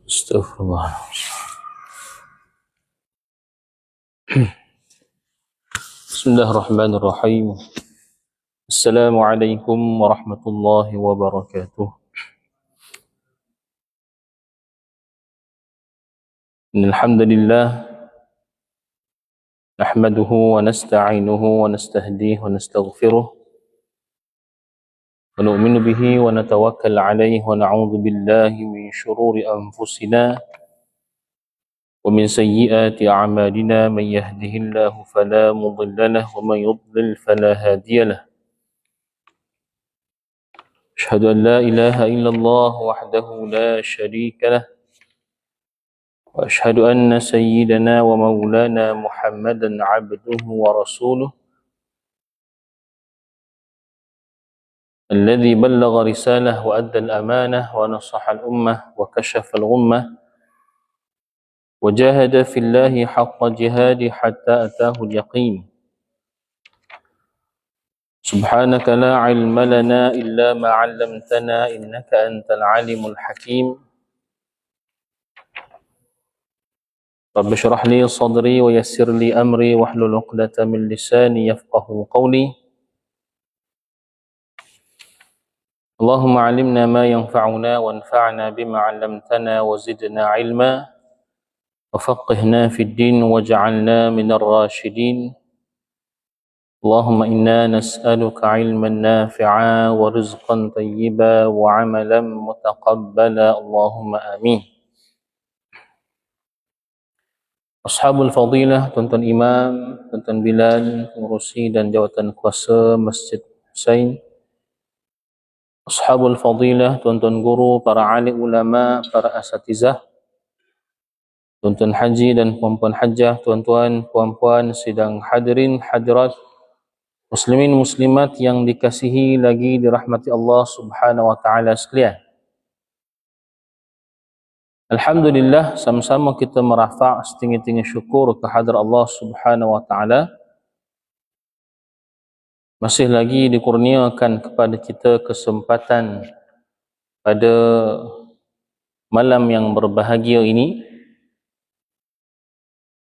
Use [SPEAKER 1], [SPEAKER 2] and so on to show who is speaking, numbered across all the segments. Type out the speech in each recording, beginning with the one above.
[SPEAKER 1] Astaghfirullah. Bismillahirrahmanirrahim. Assalamualaikum warahmatullahi wabarakatuh. Alhamdulillah nahmaduhu wa nasta'inuhu wa nastahdihi wa nastaghfiruh wa nu'minu bihi wa natawakkal 'alaihi wa na'udzu billahi min shururi anfusina wa min sayyiati a'malina man yahdihillahu fala mudilla lahu wa man yudlil fala hadiya lahu. Asyhadu an la ilaha illallah wahdahu la syarika lah wa asyhadu anna sayyidana wa maulana Muhammadan 'abduhu wa rasuluh alladhi ballagha risalah wa adda al-amanah wa nasaha al-ummah wa kashafa al-ghummah wa jahada fillahi haqqa jihadi hatta atahu al-yaqin. Subhanaka la ilma lana illa ma 'allamtana innaka antal alimul hakim. Rabbi shrah li sadri wa yassir li amri wahlul 'uqdatam min lisani yafqahu qawli. Allahumma 'allimna ma yanfa'una wanfa'na bima 'allamtana wa zidna 'ilma wa faqihna fid din waj'alna minar rasyidin. Allahumma inna nas'aluka 'ilman nafi'a wa rizqan tayyiba wa 'amalan mutaqabbala. Allahumma amin. Ashabul Fadilah, Tuan-Tuan Imam, Tuan-Tuan Bilal, pengurusi dan jawatan kuasa Masjid Husain, Ashabul Fadilah, Tuan-Tuan Guru, para alim ulama, para asatizah, Tuan-Tuan Haji dan Puan-Puan Hajjah, Tuan-Tuan, Puan-Puan, sidang hadirin, hadirat, Muslimin, Muslimat yang dikasihi lagi dirahmati Allah Subhanahu Wa Ta'ala sekalian. Alhamdulillah, sama-sama kita merafa' setinggi-tinggi syukur kehadrat Allah Subhanahu Wa Ta'ala. Masih lagi dikurniakan kepada kita kesempatan pada malam yang berbahagia ini,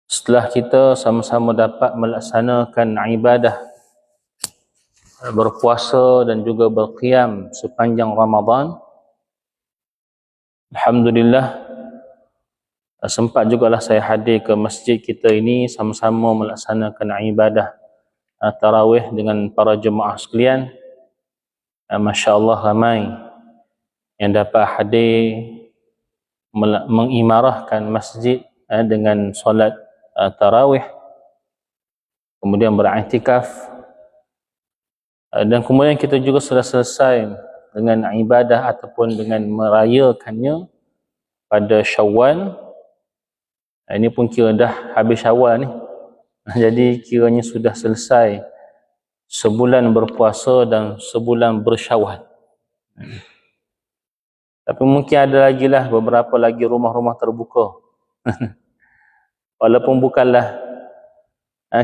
[SPEAKER 1] setelah kita sama-sama dapat melaksanakan ibadah berpuasa dan juga berqiyam sepanjang Ramadan. Alhamdulillah, sempat jugalah saya hadir ke masjid kita ini sama-sama melaksanakan ibadah tarawih dengan para jemaah sekalian. Masya Allah, ramai yang dapat hadir mengimarahkan masjid dengan solat tarawih, kemudian beriktikaf, dan kemudian kita juga sudah selesai dengan ibadah ataupun dengan merayakannya pada Syawal. Ini pun kira dah habis Syawal ni. Jadi kiranya sudah selesai sebulan berpuasa dan sebulan bersyawal. Tapi mungkin ada lagi lah beberapa lagi rumah-rumah terbuka. Walaupun bukanlah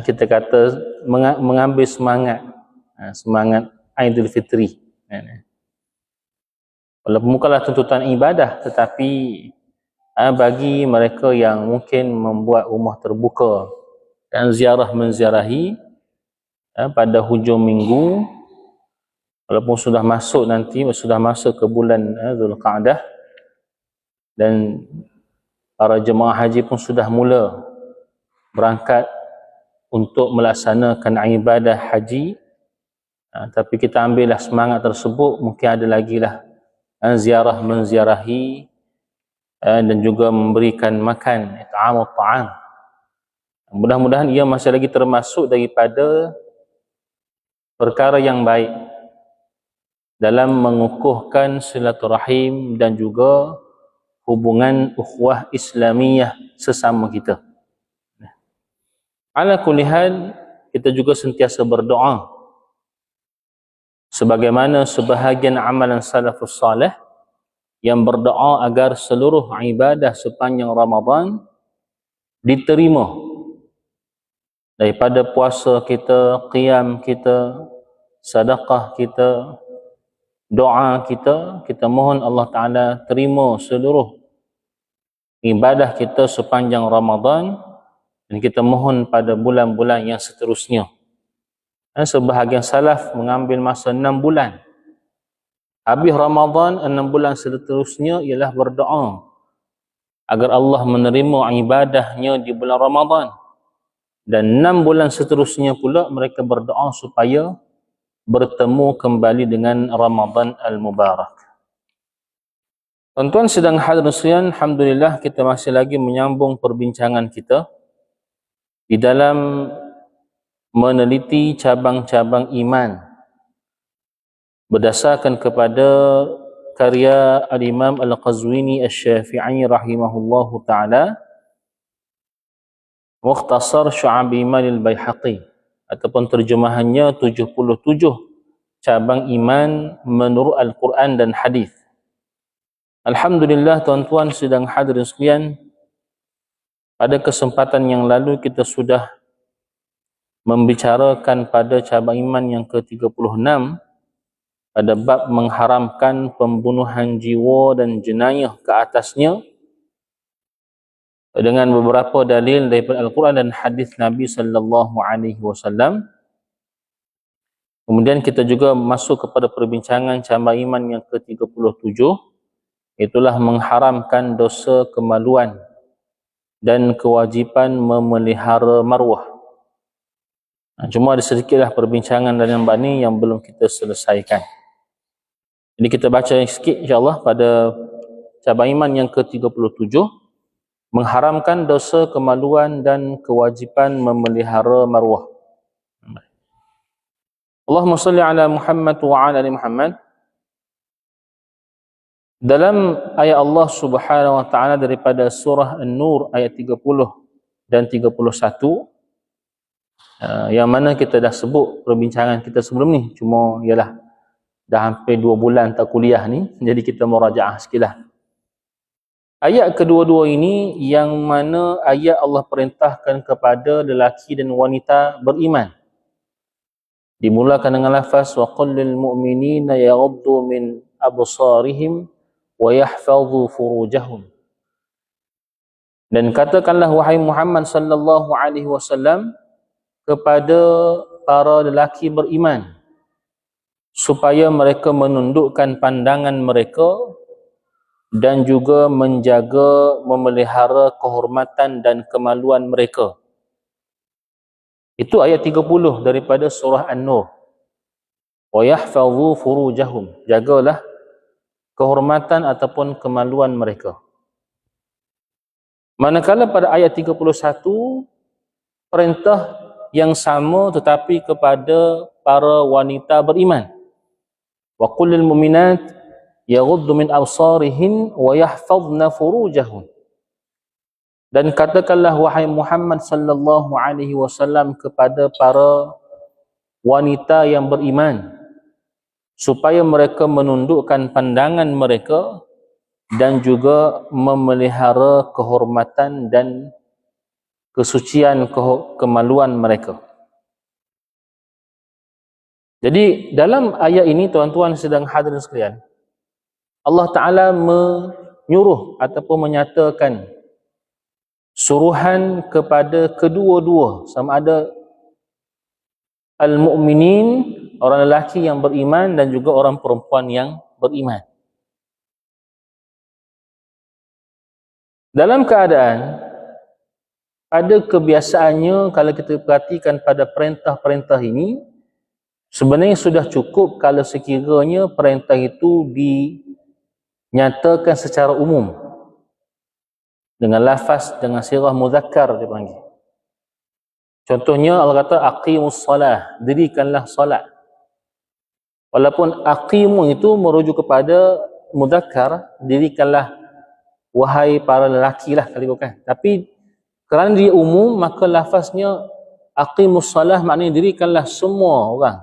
[SPEAKER 1] kita kata mengambil semangat Aidilfitri. Walaupun bukanlah tuntutan ibadah, tetapi bagi mereka yang mungkin membuat rumah terbuka dan ziarah menziarahi pada hujung minggu, walaupun sudah masuk nanti, sudah masuk ke bulan Zulqa'dah, dan para jemaah haji pun sudah mula berangkat untuk melaksanakan ibadah haji. Tapi kita ambillah semangat tersebut, mungkin ada lagi lah ziarah menziarahi dan juga memberikan makan, ta'amut ta'am. Mudah-mudahan ia masih lagi termasuk daripada perkara yang baik dalam mengukuhkan silaturahim dan juga hubungan ukhuwah Islamiyah sesama kita. Ala kulli hal, kita juga sentiasa berdoa sebagaimana sebahagian amalan salafus salih yang berdoa agar seluruh ibadah sepanjang Ramadan diterima, daripada puasa kita, qiyam kita, sedekah kita, doa kita. Kita mohon Allah Ta'ala terima seluruh ibadah kita sepanjang Ramadan, dan kita mohon pada bulan-bulan yang seterusnya. Dan sebahagian salaf mengambil masa 6 bulan. Habis Ramadan, 6 bulan seterusnya ialah berdoa agar Allah menerima ibadahnya di bulan Ramadan. Dan 6 bulan seterusnya pula mereka berdoa supaya bertemu kembali dengan Ramadan Al-Mubarak. Tuan-tuan sedang hadirin sekalian, alhamdulillah kita masih lagi menyambung perbincangan kita di dalam meneliti cabang-cabang iman berdasarkan kepada karya Al-Imam Al-Qazwini Asy-Syafi'i rahimahullahu ta'ala, Mukhtasar Syu'ab Iman Al-Baihaqi, ataupun terjemahannya 77 cabang iman menurut Al-Quran dan Hadis. Alhamdulillah tuan-tuan sedang hadirin sekalian, pada kesempatan yang lalu kita sudah membicarakan pada cabang iman yang ke-36 pada bab mengharamkan pembunuhan jiwa dan jenayah ke atasnya dengan beberapa dalil daripada Al-Quran dan hadis Nabi sallallahu alaihi wasallam. Kemudian kita juga masuk kepada perbincangan cabang iman yang ke-37, itulah mengharamkan dosa kemaluan dan kewajipan memelihara maruah. Cuma ada sedikitlah perbincangan dalam bab ni yang belum kita selesaikan. Jadi kita baca sikit insya-Allah pada cabang iman yang ke-37, mengharamkan dosa kemaluan dan kewajipan memelihara maruah. Allahumma salli ala Muhammad wa ala ali Muhammad. Dalam ayat Allah Subhanahu wa taala daripada surah An-Nur ayat 30 dan 31, yang mana kita dah sebut perbincangan kita sebelum ni, cuma ialah dah hampir 2 bulan tak kuliah ni, jadi kita murajaah sikitlah. Ayat kedua-dua ini yang mana ayat Allah perintahkan kepada lelaki dan wanita beriman. Dimulakan dengan lafaz wa qul lil mu'minina yaghuddu min absarihim wa yahfazu furujahum. Dan katakanlah wahai Muhammad sallallahu alaihi wasallam kepada para lelaki beriman supaya mereka menundukkan pandangan mereka dan juga menjaga, memelihara kehormatan dan kemaluan mereka. Itu ayat 30 daripada surah An-Nur. Wa yahfazu furujahum, jagalah kehormatan ataupun kemaluan mereka. Manakala pada ayat 31 perintah yang sama tetapi kepada para wanita beriman. Wa qul lil mu'minat yaghuddu min absarihin wa yahfazna furujahun. Dan katakanlah wahai Muhammad sallallahu alaihi wasallam kepada para wanita yang beriman supaya mereka menundukkan pandangan mereka dan juga memelihara kehormatan dan kesucian kemaluan mereka. Jadi dalam ayat ini tuan-tuan sedang hadirin sekalian, Allah Ta'ala menyuruh ataupun menyatakan suruhan kepada kedua-dua, sama ada al-mu'minin, orang lelaki yang beriman, dan juga orang perempuan yang beriman. Dalam keadaan pada kebiasaannya, kalau kita perhatikan pada perintah-perintah ini, sebenarnya sudah cukup kalau sekiranya perintah itu dinyatakan secara umum dengan lafaz, dengan sirah muzakkar dipanggil. Contohnya Allah kata aqimus salah, dirikanlah solat. Walaupun aqimu itu merujuk kepada muzakkar, dirikanlah wahai para lelaki lah kali bukan. Tapi kerana dia umum, maka lafaznya aqimus salah maknanya dirikanlah semua orang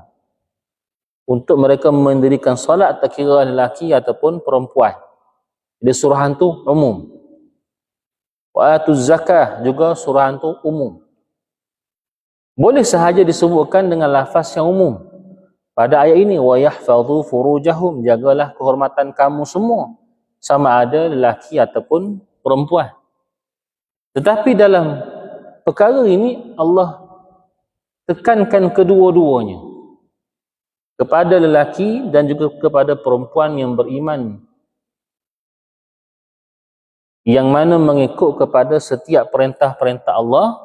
[SPEAKER 1] untuk mereka mendirikan solat, tak kira lelaki ataupun perempuan. Jadi suruhan tu umum. Wa atuz zakah juga suruhan tu umum. Boleh sahaja disebutkan dengan lafaz yang umum. Pada ayat ini wa yahfazu furujahum, jagalah kehormatan kamu semua, sama ada lelaki ataupun perempuan. Tetapi dalam perkara ini Allah tekankan kedua-duanya, kepada lelaki dan juga kepada perempuan yang beriman, yang mana mengikut kepada setiap perintah-perintah Allah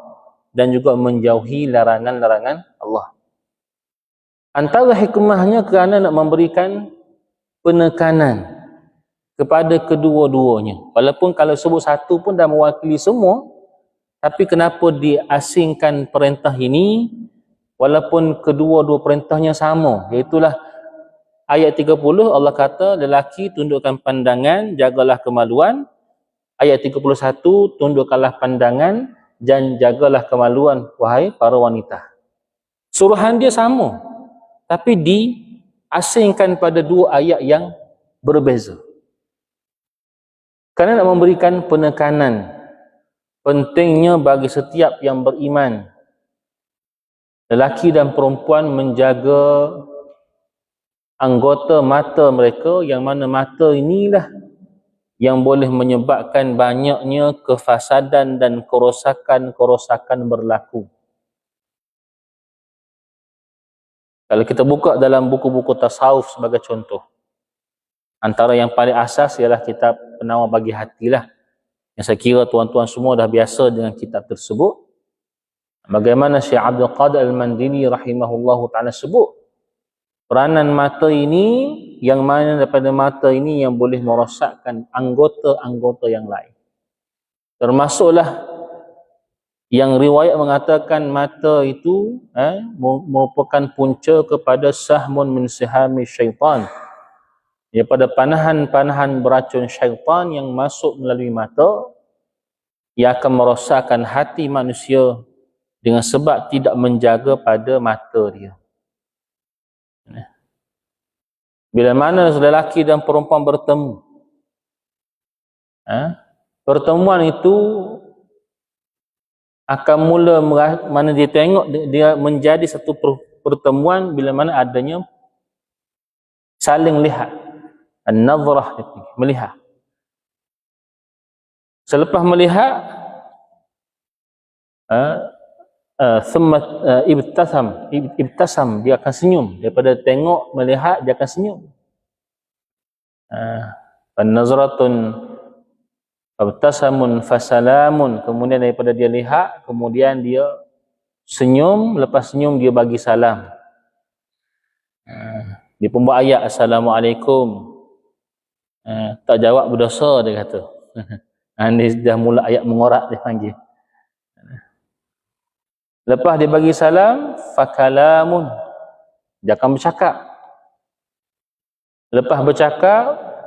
[SPEAKER 1] dan juga menjauhi larangan-larangan Allah. Antara hikmahnya kerana nak memberikan penekanan kepada kedua-duanya. Walaupun kalau sebut satu pun dah mewakili semua, tapi kenapa diasingkan perintah ini walaupun kedua-dua perintahnya sama? Iaitulah ayat 30 Allah kata lelaki tundukkan pandangan, jagalah kemaluan. Ayat 31 tundukkanlah pandangan dan jagalah kemaluan wahai para wanita. Suruhan dia sama, tapi diasingkan pada dua ayat yang berbeza. Kerana nak memberikan penekanan pentingnya bagi setiap yang beriman, lelaki dan perempuan, menjaga anggota mata mereka, yang mana mata inilah yang boleh menyebabkan banyaknya kefasadan dan kerosakan berlaku. Kalau kita buka dalam buku-buku tasawuf sebagai contoh, antara yang paling asas ialah kitab Penawar Bagi Hati lah, yang saya kira tuan-tuan semua dah biasa dengan kitab tersebut. Bagaimana Syekh Abdul Qadir Al-Mandini rahimahullahu ta'ala sebut peranan mata ini, yang mana daripada mata ini yang boleh merosakkan anggota-anggota yang lain. Termasuklah yang riwayat mengatakan mata itu merupakan punca kepada sahmun min sihami syaitan, daripada panahan-panahan beracun syaitan yang masuk melalui mata, yang akan merosakkan hati manusia dengan sebab tidak menjaga pada mata dia. Bila mana lelaki dan perempuan bertemu, pertemuan itu akan mula, mana dia tengok dia menjadi satu pertemuan bila mana adanya saling lihat, an-nazrah, melihat. Selepas melihat, ibtasam, dia akan senyum. Daripada tengok, melihat, dia akan senyum. Nazratun ibtasamun fasalamun, kemudian daripada dia lihat, kemudian dia senyum, lepas senyum dia bagi salam. Dia pun buat ayat Assalamualaikum. Tak jawab berdosa, dia kata. Ini dah mula ayat mengorak, dia panggil. Lepas dia bagi salam, fakalamun, dia akan bercakap. Lepas bercakap,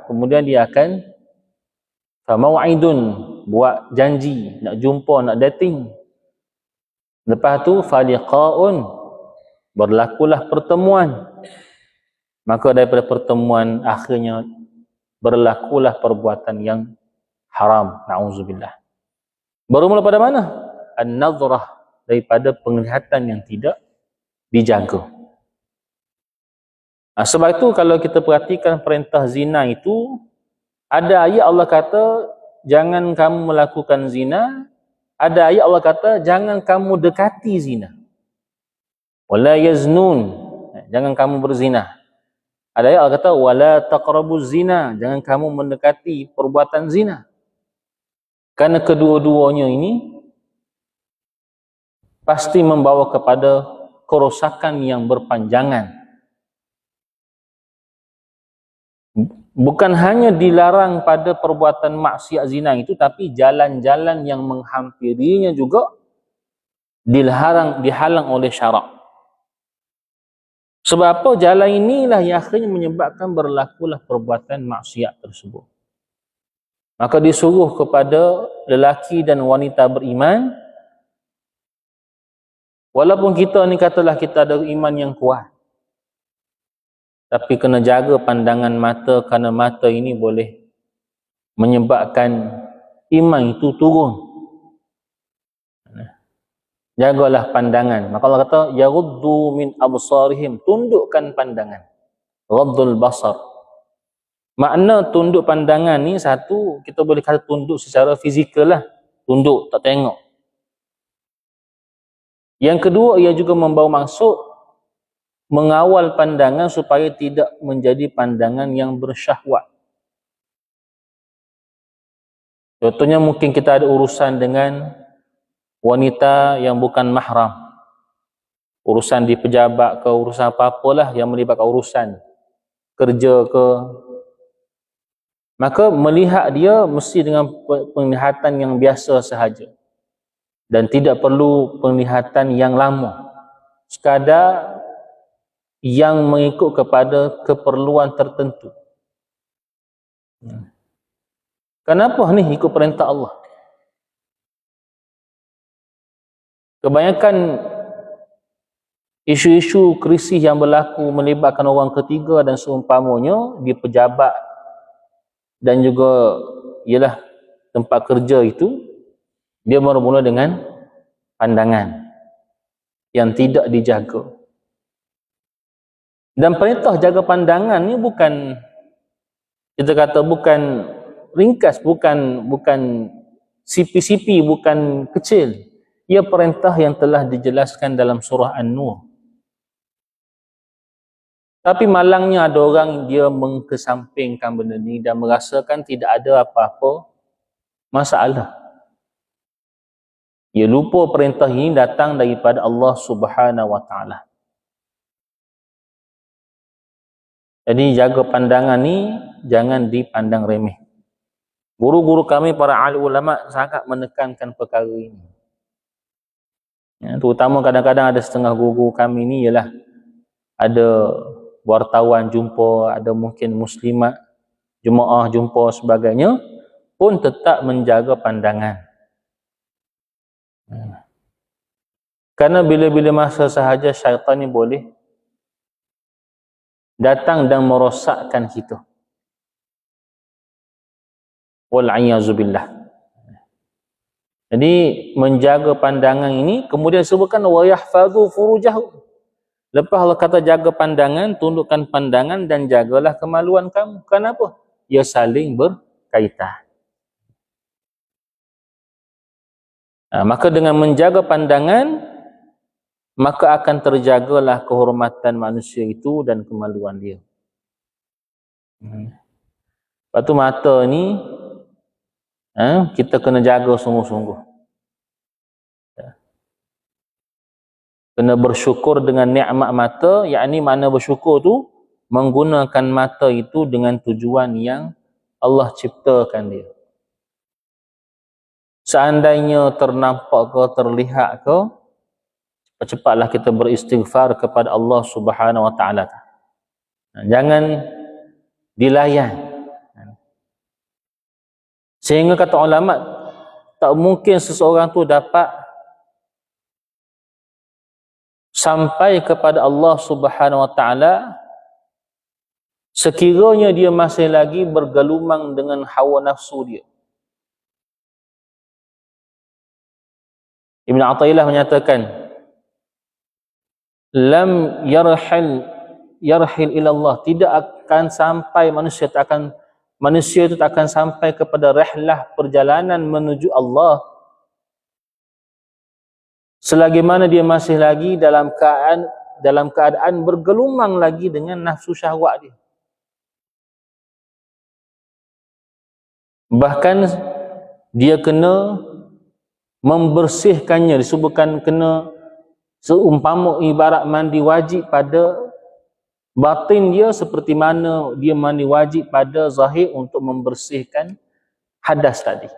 [SPEAKER 1] kemudian dia akan famau'idun, buat janji, nak jumpa, nak dating. Lepas tu faliqa'un, berlakulah pertemuan. Maka daripada pertemuan akhirnya berlakulah perbuatan yang haram, na'udzubillah. Bermula pada mana? An-nazrah, daripada penglihatan yang tidak dijaga. Sebab itu kalau kita perhatikan perintah zina itu, ada ayat Allah kata jangan kamu melakukan zina, ada ayat Allah kata jangan kamu dekati zina. Wala yaznun, jangan kamu berzina. Ada ayat Allah kata wala taqrabuz zina, jangan kamu mendekati perbuatan zina. Kerana kedua-duanya ini pasti membawa kepada kerosakan yang berpanjangan. Bukan hanya dilarang pada perbuatan maksiat zina itu, tapi jalan-jalan yang menghampirinya juga dihalang oleh syarak. Sebab apa? Jalan inilah yang akhirnya menyebabkan berlakulah perbuatan maksiat tersebut. Maka disuruh kepada lelaki dan wanita beriman, walaupun kita ni katalah kita ada iman yang kuat, tapi kena jaga pandangan mata, kerana mata ini boleh menyebabkan iman itu turun. Jagalah pandangan. Maka Allah kata yaghuddu min absarihim, tundukkan pandangan. Ghaddul basar. Makna tunduk pandangan ni, satu, kita boleh kata tunduk secara fizikal lah. tunduk, tak tengok. Yang kedua, ia juga membawa maksud mengawal pandangan supaya tidak menjadi pandangan yang bersyahwat. Contohnya mungkin kita ada urusan dengan wanita yang bukan mahram, urusan di pejabat ke, urusan apa-apalah yang melibatkan urusan kerja ke, maka melihat dia mesti dengan penglihatan yang biasa sahaja dan tidak perlu penglihatan yang lama, sekadar yang mengikut kepada keperluan tertentu. Kenapa ni ikut perintah Allah? Kebanyakan isu-isu krisis yang berlaku melibatkan orang ketiga dan seumpamanya di pejabat dan juga ialah tempat kerja itu, dia bermula dengan pandangan yang tidak dijaga. Dan perintah jaga pandangan ni bukan, kita kata bukan ringkas, bukan sipi-sipi, bukan kecil. Ia perintah yang telah dijelaskan dalam surah An-Nur. Tapi malangnya ada orang dia mengkesampingkan benda ni dan merasakan tidak ada apa-apa masalah. Ia lupa perintah ini datang daripada Allah Subhanahu Wa Taala. Jadi jaga pandangan ni jangan dipandang remeh. Guru-guru kami para ahli ulama sangat menekankan perkara ini. Ya, terutama kadang-kadang ada setengah guru kami ni ialah ada wartawan jumpa, ada mungkin muslimat, jemaah jumpa sebagainya, pun tetap menjaga pandangan. Karena bila-bila masa sahaja syaitan ni boleh datang dan merosakkan kita. Wal'iyyazubillah. Jadi menjaga pandangan ini kemudian disebutkan wa yahfazu furujahu. Lepas Allah kata jaga pandangan, tundukkan pandangan dan jagalah kemaluan kamu. Kenapa? Ia saling berkaitan. Maka dengan menjaga pandangan, maka akan terjagalah kehormatan manusia itu dan kemaluan dia. Lepas tu mata ni kita kena jaga sungguh-sungguh. Kena bersyukur dengan nikmat mata, yakni mana bersyukur tu menggunakan mata itu dengan tujuan yang Allah ciptakan dia. Seandainya ternampak ke, terlihat ke, cepatlah kita beristighfar kepada Allah Subhanahu Wa Taala. Jangan dilayan. Sehingga kata ulama, tak mungkin seseorang tu dapat sampai kepada Allah Subhanahu Wa Taala sekiranya dia masih lagi bergelumang dengan hawa nafsu dia. Ibn Athaillah menyatakan, lam yarhil ila Allah, tidak akan sampai manusia itu tak akan sampai kepada rihlah perjalanan menuju Allah selagi mana dia masih lagi dalam keadaan bergelumang lagi dengan nafsu syahwat dia. Bahkan dia kena membersihkannya, disebutkan kena seumpama ibarat mandi wajib pada batin dia seperti mana dia mandi wajib pada zahir untuk membersihkan hadas tadi.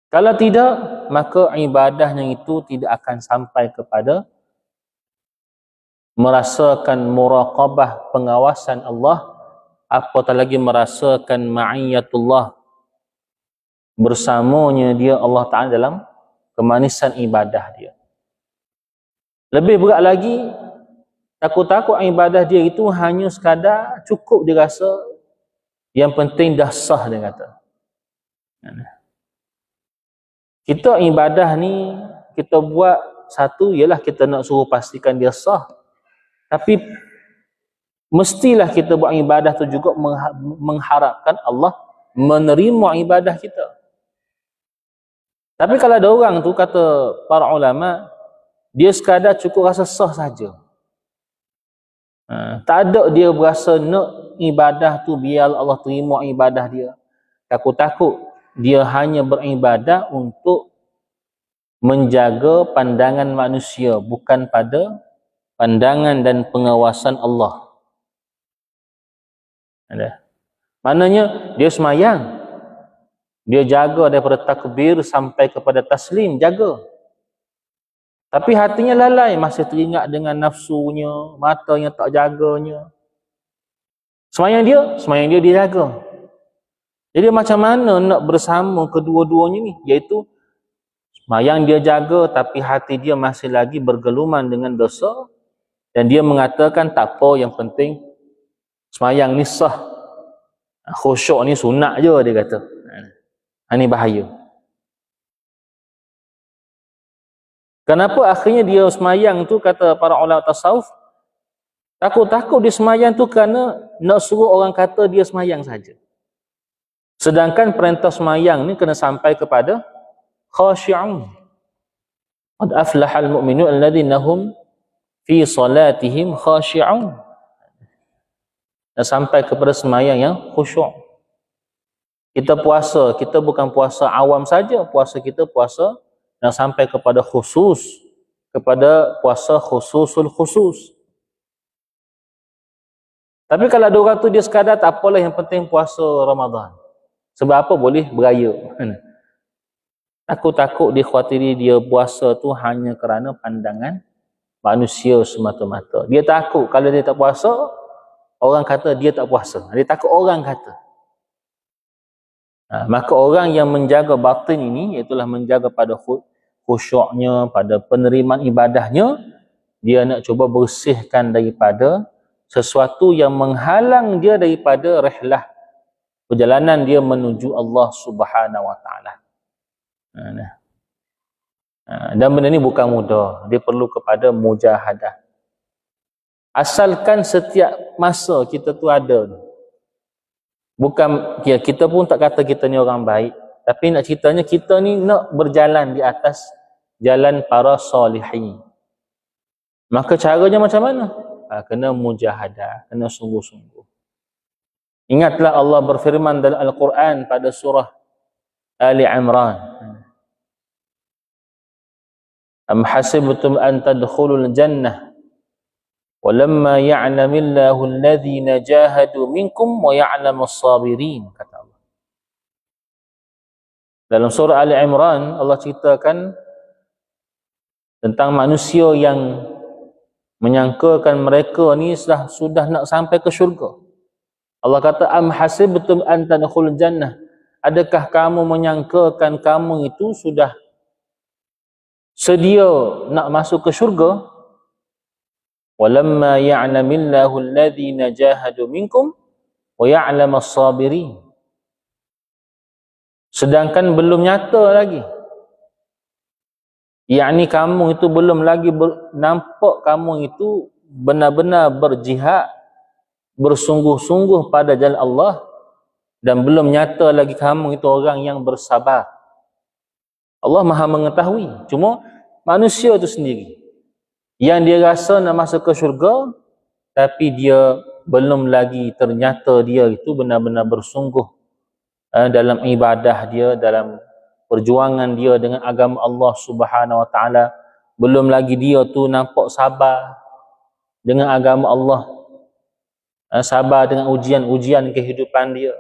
[SPEAKER 1] Kalau tidak, maka ibadahnya itu tidak akan sampai kepada merasakan muraqabah pengawasan Allah, apatah lagi merasakan ma'iyatullah, bersamanya dia Allah Ta'ala dalam kemanisan ibadah dia. Lebih berat lagi, takut-takut ibadah dia itu hanya sekadar cukup dirasa, yang penting dah sah dia kata. Kita ibadah ni, kita buat satu, ialah kita nak suruh pastikan dia sah. Tapi mestilah kita buat ibadah tu juga mengharapkan Allah menerima ibadah kita. Tapi kalau ada orang tu, kata para ulama, dia sekadar cukup rasa sah saja. Tak ada dia berasa nak ibadah tu biar Allah terima ibadah dia. Takut-takut dia hanya beribadah untuk menjaga pandangan manusia, bukan pada pandangan dan pengawasan Allah. Ada. Maknanya dia semayang, dia jaga daripada takbir sampai kepada taslim, jaga. Tapi hatinya lalai, masih teringat dengan nafsunya, matanya tak jaganya. Semayang dia jaga. Jadi macam mana nak bersama kedua-duanya ni? Iaitu semayang dia jaga, tapi hati dia masih lagi bergeluman dengan dosa. Dan dia mengatakan tak apa, yang penting semayang ni sah. Khusyuk ni sunat je, dia kata. Ini bahaya. Kenapa akhirnya dia semayang tu, kata para ulama tasawuf, takut-takut dia semayang tu kerana nak suruh orang kata dia semayang saja. Sedangkan perintah semayang ni kena sampai kepada khashi'un. Qad aflahal mu'minun alladhina hum fi salatihim khashi'un. Dan sampai kepada semayang yang khusyuk. Kita puasa, kita bukan puasa awam saja, puasa kita puasa yang sampai kepada khusus, kepada puasa khususul khusus. Tapi kalau ada orang tu dia sekadar tak apalah, yang penting puasa Ramadan. Sebab apa? Boleh beraya. Takut-takut dia khawatiri dia puasa tu hanya kerana pandangan manusia semata-mata. Dia takut kalau dia tak puasa, orang kata dia tak puasa. Dia takut orang kata. Maka orang yang menjaga batin ini, iaitulah menjaga pada khusyuknya, pada penerimaan ibadahnya, dia nak cuba bersihkan daripada sesuatu yang menghalang dia daripada rihlah perjalanan dia menuju Allah Subhanahu Wa Taala. Dan benda ni bukan mudah, dia perlu kepada mujahadah. Asalkan setiap masa kita tu ada, bukan kita pun tak kata kita ni orang baik, tapi nak ceritanya kita ni nak berjalan di atas jalan para salihin. Maka caranya macam mana? Kena mujahadah, kena sungguh-sungguh. Ingatlah Allah berfirman dalam Al-Quran pada surah Ali Imran. Am hasibtum an tadkhulul jannah walamma ya'lamillahu alladhina jahadu minkum wa ya'lamus sabirin, kata Allah. Dalam surah Ali Imran Allah ceritakan tentang manusia yang menyangkakan mereka ni sudah nak sampai ke syurga. Allah kata am hasibtum an tadkhulul jannah, adakah kamu menyangkakan kamu itu sudah sedia nak masuk ke syurga? Walamma ya'lamillahu alladhina jahadu minkum wa ya'lamas sabirin. Sedangkan belum nyata lagi. Yakni kamu itu belum lagi nampak kamu itu benar-benar berjihad, bersungguh-sungguh pada jalan Allah, dan belum nyata lagi kamu itu orang yang bersabar. Allah Maha mengetahui. Cuma manusia itu sendiri yang dia rasa nak masuk ke syurga, tapi dia belum lagi ternyata dia itu benar-benar bersungguh dalam ibadah dia, dalam perjuangan dia dengan agama Allah Subhanahu Wa Taala. Belum lagi dia tu nampak sabar dengan agama Allah, sabar dengan ujian-ujian kehidupan dia.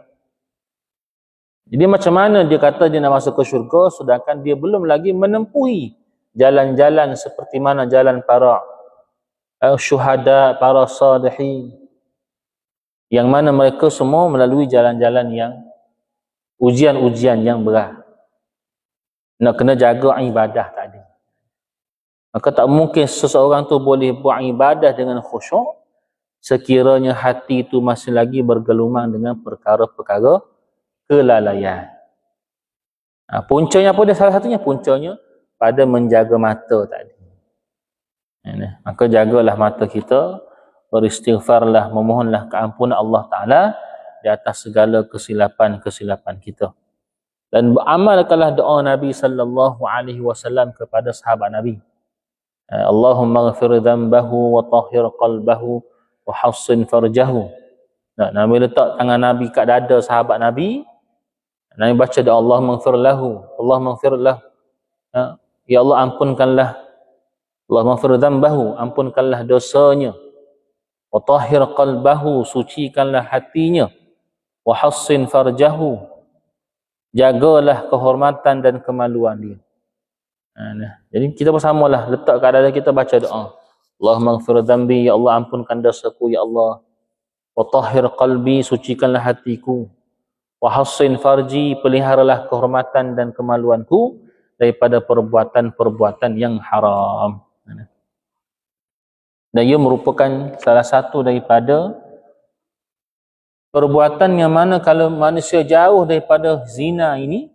[SPEAKER 1] Jadi macam mana dia kata dia nak masuk ke syurga sedangkan dia belum lagi menempuhi jalan-jalan seperti mana jalan para syuhada, para salihin, yang mana mereka semua melalui jalan-jalan yang ujian-ujian yang berat. Nak kena jaga ibadah tadi. Maka tak mungkin seseorang tu boleh buat ibadah dengan khusyuk sekiranya hati itu masih lagi bergelumang dengan perkara-perkara kelalaian. Puncanya apa dia? Salah satunya puncanya pada menjaga mata tadi. Maka jagalah mata kita, beristighfarlah, memohonlah keampunan Allah Ta'ala di atas segala kesilapan-kesilapan kita. Dan beramalkanlah doa Nabi sallallahu alaihi wasallam kepada sahabat Nabi. Allahumma ghafir dhanbahu wa tahhir qalbahu wa hassin farjahu. Nah, Nabi letak tangan Nabi kat dada sahabat Nabi. Nabi baca doa Allahumma ghafir lahu, Allahumma ghafir lahu. Ya Allah ampunkanlah, Allahumma ghafir dhanbahu, ampunkanlah dosanya. Wa tahhir qalbahu, sucikanlah hatinya. Wa hassin farjahu, jagalah kehormatan dan kemaluan dia. Jadi kita bersamalah letak kat dada kita baca doa. Allahumma ghafir dhanbi, ya Allah ampunkan dosaku ya Allah. Wa tahhir qalbi, sucikanlah hatiku. Wa hassin farji, peliharalah kehormatan dan kemaluanku daripada perbuatan-perbuatan yang haram. Dan ia merupakan salah satu daripada perbuatan yang mana kalau manusia jauh daripada zina ini,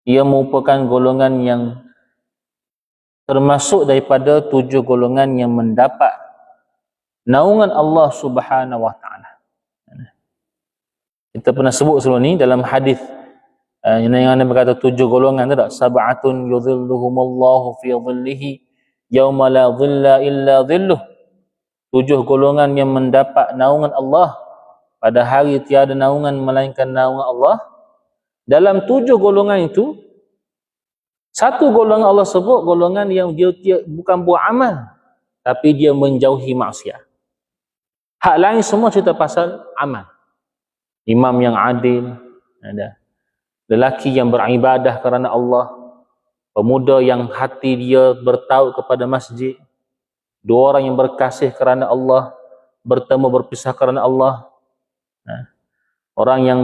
[SPEAKER 1] ia merupakan golongan yang termasuk daripada 7 golongan yang mendapat naungan Allah Subhanahu wa taala. Kita pernah sebut sebelum ni dalam hadis yang Nabi berkata 7 golongan tu tak? Sab'atun yudhilluhumullahu fi dhillihi yauma la dhilla illa dhilluh. 7 golongan yang mendapat naungan Allah pada hari tiada naungan melainkan naungan Allah. Dalam 7 golongan itu, satu golongan Allah sebut golongan yang dia bukan buat amal, tapi dia menjauhi maksiat. Hak lain semua cerita pasal amal. Imam yang adil, ada lelaki yang beribadah kerana Allah, pemuda yang hati dia bertaut kepada masjid, 2 orang yang berkasih kerana Allah, bertemu berpisah kerana Allah, orang yang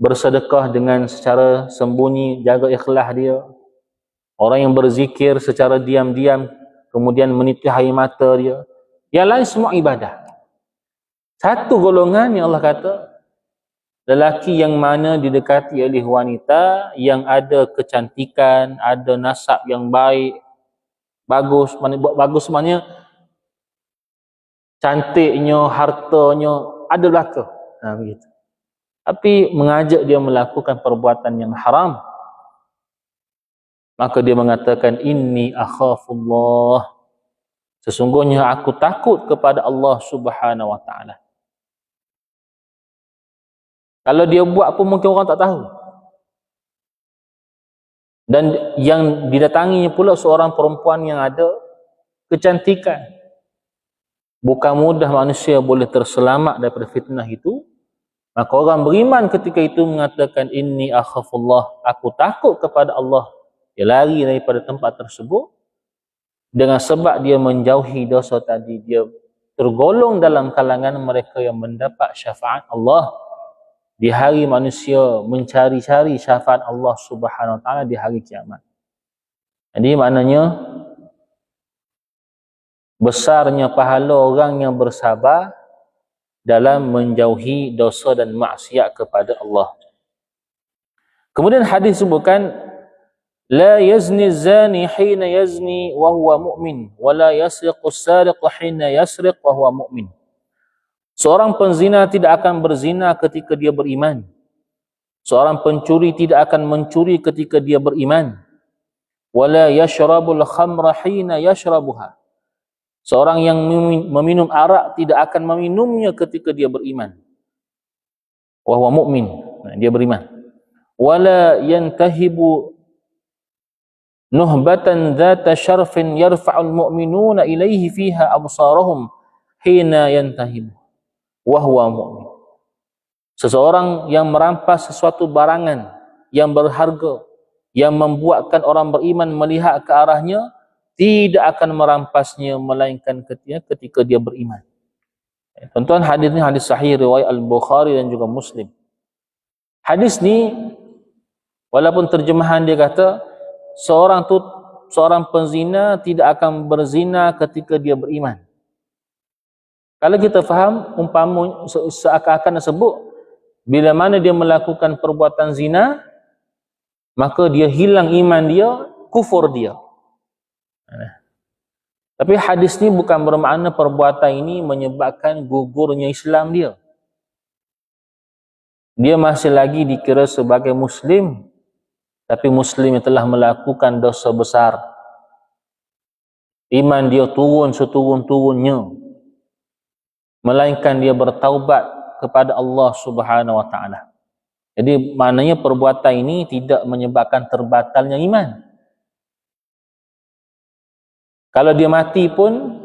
[SPEAKER 1] bersedekah dengan secara sembunyi, jaga ikhlas dia, orang yang berzikir secara diam-diam kemudian meniti air mata dia, yang lain semua ibadah. Satu golongan yang Allah kata, lelaki yang mana didekati oleh wanita yang ada kecantikan, ada nasab yang baik, bagus, bagus maknanya cantiknya, hartanya ada belaka. Begitu. Tapi mengajak dia melakukan perbuatan yang haram, maka dia mengatakan inni akhafullah, sesungguhnya aku takut kepada Allah Subhanahu wa taala. Kalau dia buat pun mungkin orang tak tahu. Dan yang didatanginya pula seorang perempuan yang ada kecantikan. Bukan mudah manusia boleh terselamat daripada fitnah itu. Maka orang beriman ketika itu mengatakan inni akhafullah, aku takut kepada Allah. Dia lari daripada tempat tersebut dengan sebab dia menjauhi dosa tadi. Dia tergolong dalam kalangan mereka yang mendapat syafaat Allah di hari manusia mencari-cari syafaat Allah Subhanahu wa taala di hari kiamat. Jadi maknanya besarnya pahala orang yang bersabar dalam menjauhi dosa dan maksiat kepada Allah. Kemudian hadis sebutkan la yazni zani hina yazni wa huwa mu'min wa la yasriqu as-sariqu hina yasriq wa huwa mu'min. Seorang penzina tidak akan berzina ketika dia beriman. Seorang pencuri tidak akan mencuri ketika dia beriman. Wa la yashrabul khamra hina yashrabuha. Seorang yang meminum arak tidak akan meminumnya ketika dia beriman. Wa huwa mu'min, dia beriman. Wala yantahibu nuhbatan dhata syarfin yarfa'ul mu'minuna ilaihi fiha absarahum hina yantahibu wa huwa mu'min. Seseorang yang merampas sesuatu barangan yang berharga yang membuatkan orang beriman melihat ke arahnya, tidak akan merampasnya melainkan ketika dia beriman. Tuan-tuan, hadis ni hadis sahih riwayat Al-Bukhari dan juga Muslim. Hadis ni walaupun terjemahan dia kata seorang penzina tidak akan berzina ketika dia beriman. Kalau kita faham umpama seakan-akan sebut bila mana dia melakukan perbuatan zina maka dia hilang iman dia, kufur dia. Tapi hadis ni bukan bermakna perbuatan ini menyebabkan gugurnya Islam dia. dia masih lagi dikira sebagai Muslim, tapi Muslim yang telah melakukan dosa besar. Iman dia turun seturun-turunnya, melainkan dia bertaubat kepada Allah Subhanahu wa taala. Jadi maknanya perbuatan ini tidak menyebabkan terbatalnya iman. Kalau dia mati pun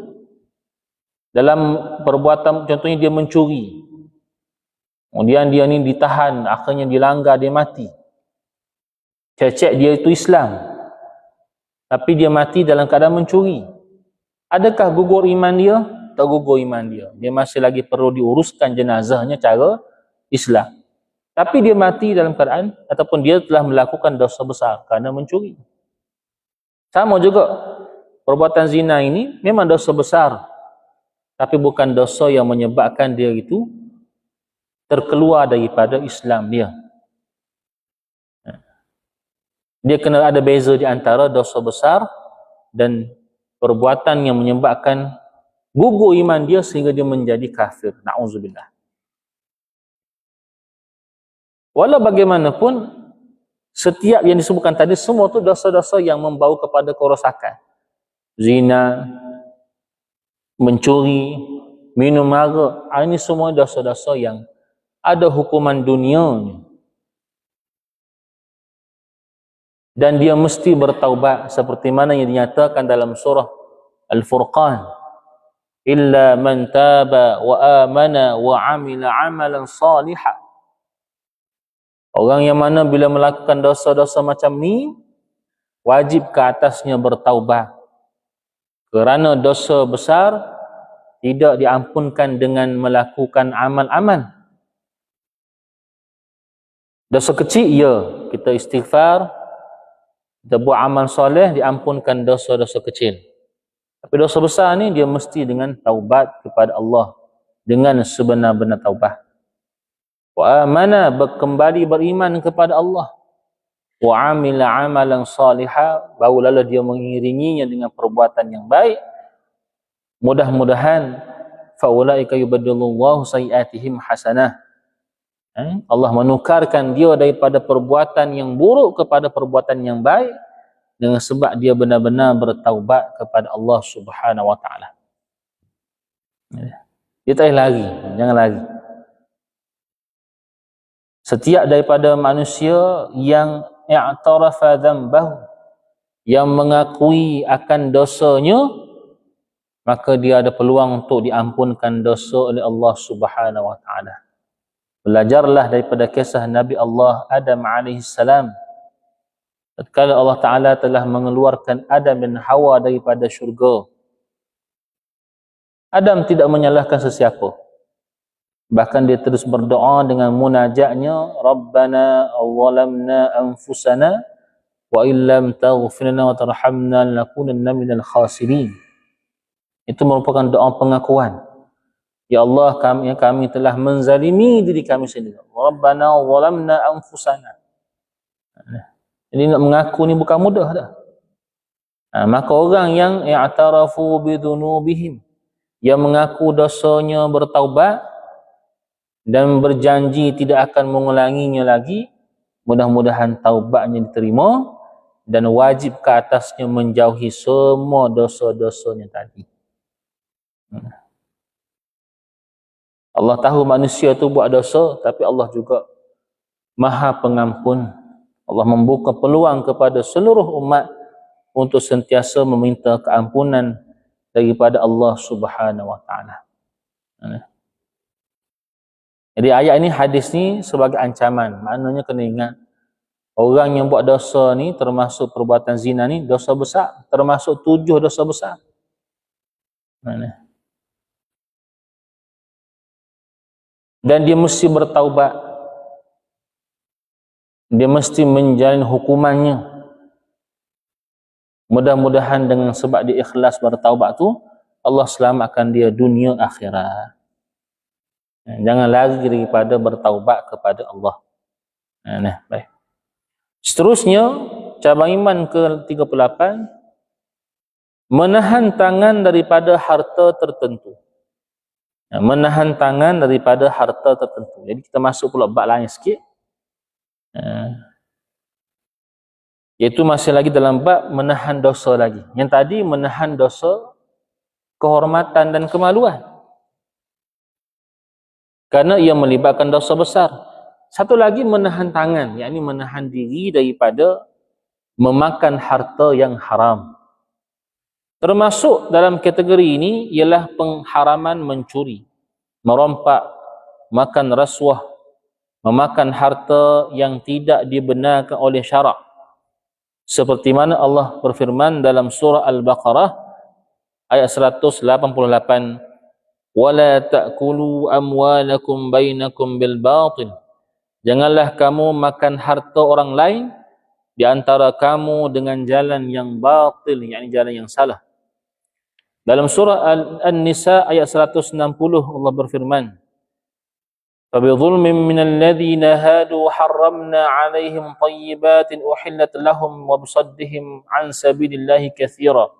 [SPEAKER 1] dalam perbuatan, contohnya dia mencuri, kemudian dia ni ditahan, akhirnya dilanggar, dia mati. Cek dia itu Islam, tapi dia mati dalam keadaan mencuri. Adakah gugur iman dia? Tak gugur iman dia. Dia masih lagi perlu diuruskan jenazahnya cara Islam. Tapi dia mati dalam keadaan, ataupun dia telah melakukan dosa besar kerana mencuri. Sama juga, perbuatan zina ini memang dosa besar, tapi bukan dosa yang menyebabkan dia itu terkeluar daripada Islam dia. Dia kena ada beza di antara dosa besar dan perbuatan yang menyebabkan gugur iman dia sehingga dia menjadi kafir. Na'udzubillah. Walau bagaimanapun, setiap yang disebutkan tadi semua itu dosa-dosa yang membawa kepada kerosakan. Zina, mencuri, minum mara, ini semua dosa-dosa yang ada hukuman dunianya. Dan dia mesti bertaubat seperti mana yang dinyatakan dalam surah Al-Furqan. Illa man taba wa amana wa amila amalan salihah. Orang yang mana bila melakukan dosa-dosa macam ni, wajib ke atasnya bertaubat. Kerana dosa besar tidak diampunkan dengan melakukan amal-amal. Dosa kecil, ya, kita istighfar, kita buat amal soleh, diampunkan dosa-dosa kecil. Tapi dosa besar ni dia mesti dengan taubat kepada Allah, dengan sebenar-benar taubat. Wa amana, kembali beriman kepada Allah. Wa amila amalan salihah, barulah dia mengiringinya dengan perbuatan yang baik. Mudah-mudahan faulaika yubaddilullahu sayiatihim hasanah. Allah menukarkan dia daripada perbuatan yang buruk kepada perbuatan yang baik dengan sebab dia benar-benar bertaubat kepada Allah Subhanahu wa taala. Dia tak lari, jangan lari. Setiap daripada manusia yang i'tarafa dzambahu, yang mengakui akan dosanya, maka dia ada peluang untuk diampunkan dosa oleh Allah Subhanahu wa taala. Belajarlah daripada kisah Nabi Allah Adam alaihissalam. Tatkala Allah Taala telah mengeluarkan Adam dan Hawa daripada syurga, Adam tidak menyalahkan sesiapa. Bahkan dia terus berdoa dengan munajatnya, Rabbana zalamna anfusana wa illam taghfir lana wa tarhamna lanakunanna minal khasirin. Itu merupakan doa pengakuan. Ya Allah, kami telah menzalimi diri kami sendiri. Rabbana zalamna anfusana. Jadi nak mengaku ni bukan mudah dah. Maka orang yang i'tarafu bidhunubihim, yang mengaku dosanya, bertaubat dan berjanji tidak akan mengulanginya lagi, mudah-mudahan taubatnya diterima dan wajib ke atasnya menjauhi semua dosa-dosanya tadi. Allah tahu manusia tu buat dosa, tapi Allah juga Maha Pengampun. Allah membuka peluang kepada seluruh umat untuk sentiasa meminta keampunan daripada Allah Subhanahu wa taala. Jadi ayat ini, hadis ni sebagai ancaman. Maknanya kena ingat, orang yang buat dosa ni, termasuk perbuatan zina ni, dosa besar. Termasuk 7 dosa besar. Dan dia mesti bertaubat. Dia mesti menjalani hukumannya. Mudah-mudahan dengan sebab dia ikhlas bertaubat tu, Allah selamatkan dia dunia akhirat. Jangan lari daripada bertaubat kepada Allah. Baik. Seterusnya, cabang iman ke-38, menahan tangan daripada harta tertentu. Menahan tangan daripada harta tertentu. Jadi kita masuk pula bab lain sikit. Iaitu masih lagi dalam bab menahan dosa lagi. Yang tadi menahan dosa kehormatan dan kemaluan. Kerana ia melibatkan dosa besar. Satu lagi menahan tangan, yakni menahan diri daripada memakan harta yang haram. Termasuk dalam kategori ini ialah pengharaman mencuri, merompak, makan rasuah, memakan harta yang tidak dibenarkan oleh syarak. Seperti mana Allah berfirman dalam surah Al-Baqarah ayat 188, "Wala ta'kulu amwalakum bainakum bil batil." Janganlah kamu makan harta orang lain di antara kamu dengan jalan yang batil, yakni jalan yang salah. Dalam surah An-Nisa ayat 160 Allah berfirman, "Fabidhulmin minal ladzina hadu harramna 'alaihim thayyibatin uhillat lahum wa bisaddihim 'an sabilillahi katsira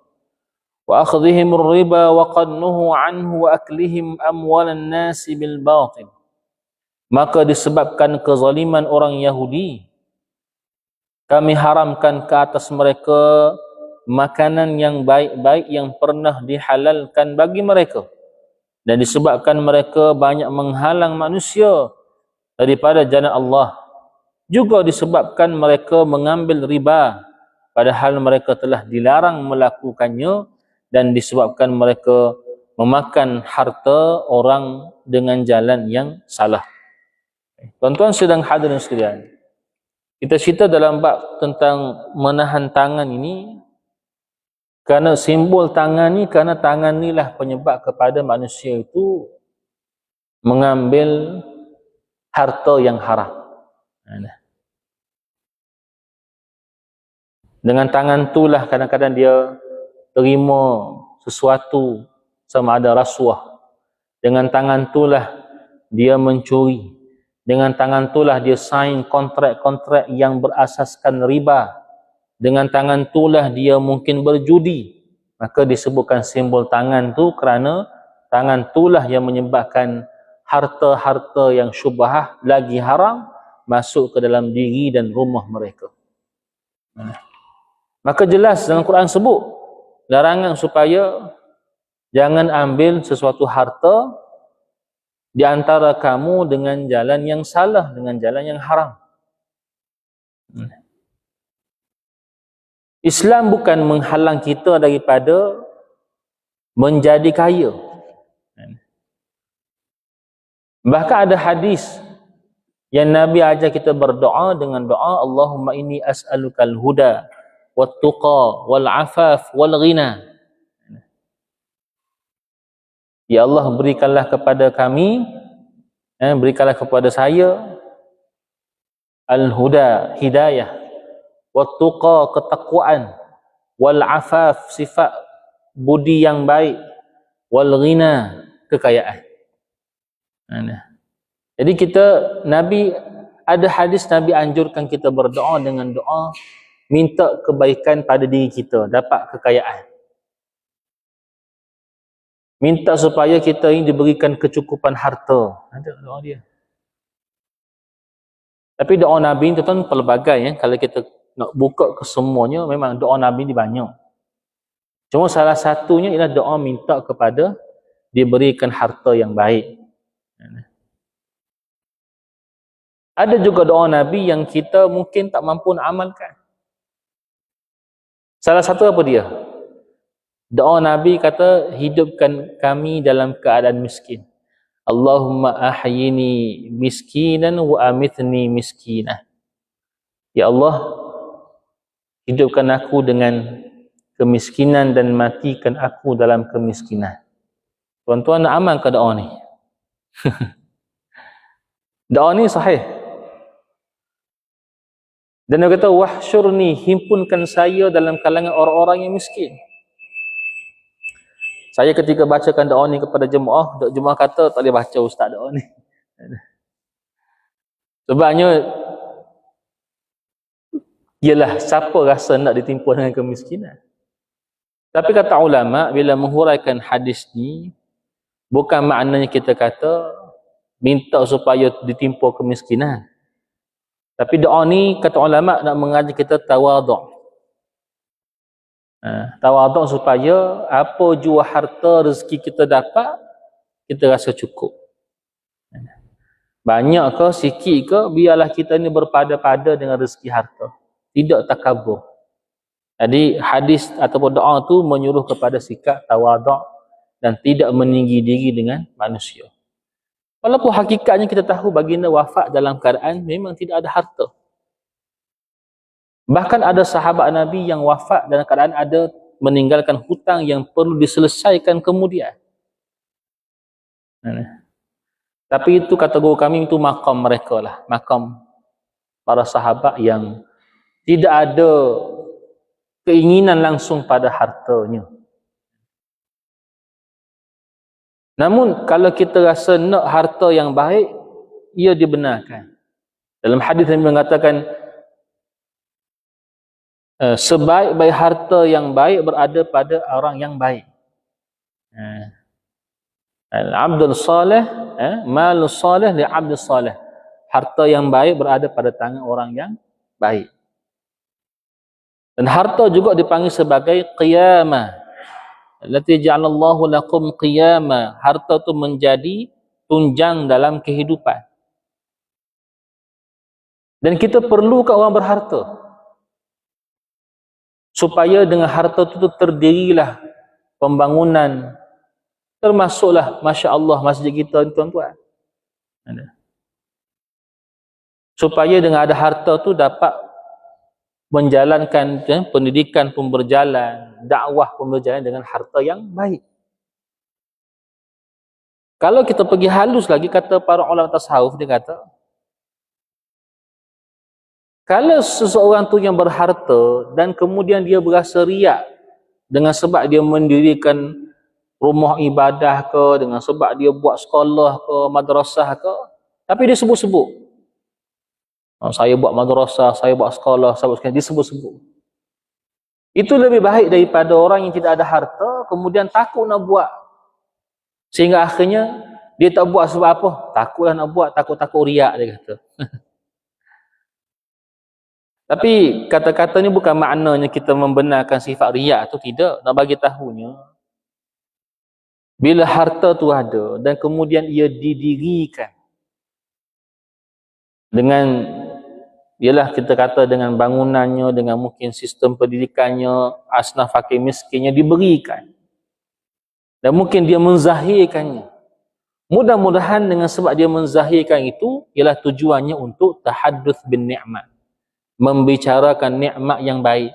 [SPEAKER 1] wa akhdhihim ar-riba wa qad nuhu 'anhu wa aklihim amwalan nasi bil batil." Maka disebabkan kezaliman orang Yahudi, kami haramkan ke atas mereka makanan yang baik-baik yang pernah dihalalkan bagi mereka, dan disebabkan mereka banyak menghalang manusia daripada jalan Allah, juga disebabkan mereka mengambil riba padahal mereka telah dilarang melakukannya, dan disebabkan mereka memakan harta orang dengan jalan yang salah. Tuan-tuan sedang hadirin sekalian, kita cerita dalam bab tentang menahan tangan ini kerana simbol tangan ni, kerana tangan ni lah penyebab kepada manusia itu mengambil harta yang haram. Dengan tangan tu lah kadang-kadang dia terima sesuatu sama ada rasuah. Dengan tangan tu lah dia mencuri. Dengan tangan tu lah dia sign kontrak-kontrak yang berasaskan riba. Dengan tangan itulah dia mungkin berjudi. Maka disebutkan simbol tangan tu kerana tangan itulah yang menyebabkan harta-harta yang syubhah lagi haram masuk ke dalam diri dan rumah mereka. Maka jelas dalam Quran sebut larangan supaya jangan ambil sesuatu harta di antara kamu dengan jalan yang salah, dengan jalan yang haram. Islam bukan menghalang kita daripada menjadi kaya. Bahkan ada hadis yang Nabi ajar kita berdoa dengan doa, Allahumma inni as'alukal huda wat tuqa wal afaf wal ghina. Ya Allah, berikanlah kepada kami, berikanlah kepada saya al-huda, hidayah, wattuqa, ketakwaan, wal afaf, sifat budi yang baik, wal ghina, kekayaan. Jadi Nabi, ada hadis Nabi anjurkan kita berdoa dengan doa minta kebaikan pada diri kita, dapat kekayaan. Minta supaya kita ini diberikan kecukupan harta. Ada doa dia. Tapi doa Nabi itu kan pelbagai ya. Kalau kita nak buka ke semuanya, memang doa Nabi ni banyak. Cuma salah satunya ialah doa minta kepada diberikan harta yang baik. Ada juga doa Nabi yang kita mungkin tak mampu nak amalkan. Salah satu apa dia? Doa Nabi kata, hidupkan kami dalam keadaan miskin. Allahumma ahyini miskinan wa amitni miskinah. Ya Allah, hidupkan aku dengan kemiskinan dan matikan aku dalam kemiskinan. Tuan-tuan nak amal ke doa ni? Doa ni sahih. Dan dia kata, wahsyurni, himpunkan saya dalam kalangan orang-orang yang miskin. Saya ketika bacakan doa ni kepada jemaah, jemaah kata tak boleh baca ustaz doa ni. Sebabnya ialah siapa rasa nak ditimpa dengan kemiskinan. Tapi kata ulama, bila menghuraikan hadis ni, Bukan maknanya kita kata minta supaya ditimpa kemiskinan. Tapi doa ni kata ulama nak mengajar kita tawaduk. Tawaduk supaya apa jua harta rezeki kita dapat, kita rasa cukup. Banyak ke sikit ke, biarlah kita ni berpada-pada dengan rezeki harta, tidak takabur. Jadi hadis ataupun doa tu menyuruh kepada sikap tawaduk dan tidak meninggi diri dengan manusia. Walaupun hakikatnya kita tahu baginda wafat dalam keadaan memang tidak ada harta. Bahkan ada sahabat Nabi yang wafat dalam keadaan ada meninggalkan hutang yang perlu diselesaikan kemudian. Tapi itu kata guru kami, itu makam mereka lah, makam para sahabat yang tidak ada keinginan langsung pada hartanya. Namun kalau kita rasa nak harta yang baik, ia dibenarkan. Dalam hadis Nabi mengatakan sebaik-baik harta yang baik berada pada orang yang baik. Al-abdul salih, malus salih li abdul salih. Harta yang baik berada pada tangan orang yang baik. Dan harta juga dipanggil sebagai qiyamah. Allati ja'alallahu lakum qiyamah. Harta itu menjadi tunjang dalam kehidupan. Dan kita perlukan orang berharta. Supaya dengan harta itu terdirilah pembangunan, termasuklah Masya Allah masjid kita tuan-tuan. Supaya dengan ada harta tu dapat menjalankan pendidikan pun berjalan, dakwah pun berjalan dengan harta yang baik. Kalau kita pergi halus lagi, kata para ulama tasawuf, dia kata kalau seseorang tu yang berharta dan kemudian dia berasa riak dengan sebab dia mendirikan rumah ibadah ke, dengan sebab dia buat sekolah ke, madrasah ke, tapi dia sebut-sebut, saya buat madrasah, saya buat sekolah, saya buat sekolah, dia sebut-sebut. Itu lebih baik daripada orang yang tidak ada harta kemudian takut nak buat, sehingga akhirnya dia tak buat sebab apa? Takutlah nak buat, takut-takut riak, dia kata. Tapi kata-kata ni bukan maknanya kita membenarkan sifat riak tu, tidak. Nak bagi tahunya, bila harta tu ada dan kemudian ia didirikan dengan, ialah kita kata dengan bangunannya, dengan mungkin sistem pendidikannya, asnaf fakir miskinnya diberikan, dan mungkin dia menzahirkannya. Mudah-mudahan dengan sebab dia menzahirkan itu, ialah tujuannya untuk tahadduts bin ni'mat, membicarakan nikmat yang baik,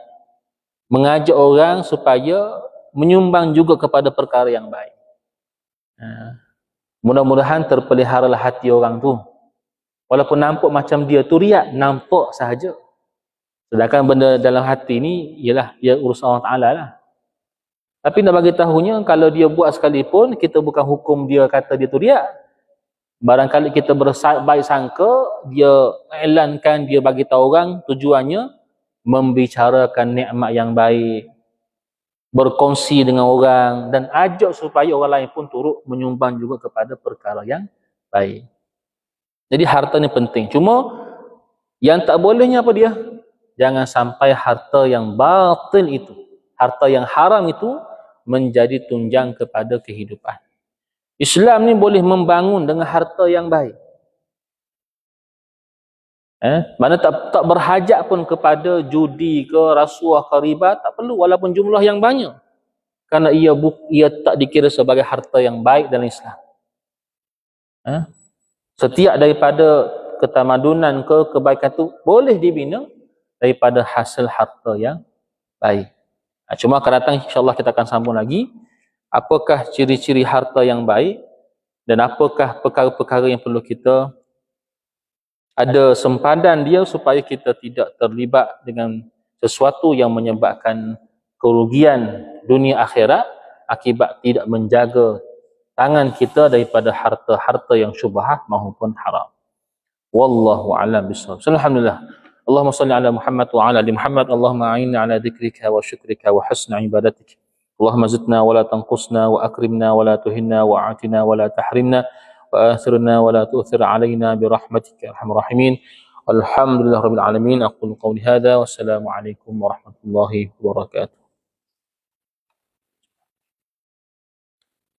[SPEAKER 1] mengajak orang supaya menyumbang juga kepada perkara yang baik. Mudah-mudahan terpeliharalah hati orang tu, walaupun nampak macam dia tu riak, nampak sahaja, sedangkan benda dalam hati ni ialah dia urusan Allah Ta'ala lah. Tapi nak bagi tahunya, kalau dia buat sekalipun, kita bukan hukum dia kata dia tu riak. Barangkali kita berbaik sangka, dia iklankan, dia bagi tahu orang, tujuannya membicarakan nikmat yang baik, berkongsi dengan orang, dan ajak supaya orang lain pun turut menyumbang juga kepada perkara yang baik. Jadi harta ni penting. Cuma yang tak bolehnya apa dia? Jangan sampai harta yang batil itu, harta yang haram itu menjadi tunjang kepada kehidupan. Islam ni boleh membangun dengan harta yang baik. Mana tak berhajat pun kepada judi ke, rasuah ke, riba, tak perlu walaupun jumlah yang banyak. Kerana ia tak dikira sebagai harta yang baik dalam Islam. Setiap daripada ketamadunan ke kebaikan tu boleh dibina daripada hasil harta yang baik. Cuma akan datang insyaAllah kita akan sambung lagi. Apakah ciri-ciri harta yang baik dan apakah perkara-perkara yang perlu kita ada sempadan dia supaya kita tidak terlibat dengan sesuatu yang menyebabkan kerugian dunia akhirat akibat tidak menjaga tangan kita daripada harta-harta yang syubhat maupun haram. Wallahu a'lam bishawab. Alhamdulillah. Allahumma salli ala Muhammad wa ala ali Muhammad. Allahumma a'inna ala dzikrika wa syukrika wa husni ibadatik. اللهم زدنا ولا تنقصنا وأكرمنا ولا تهنا وأعطنا ولا تحرمنا وآثرنا ولا تؤثر علينا برحمتك يا أرحم الراحمين. الحمد لله رب العالمين. أقول قولي هذا والسلام عليكم ورحمة الله وبركاته.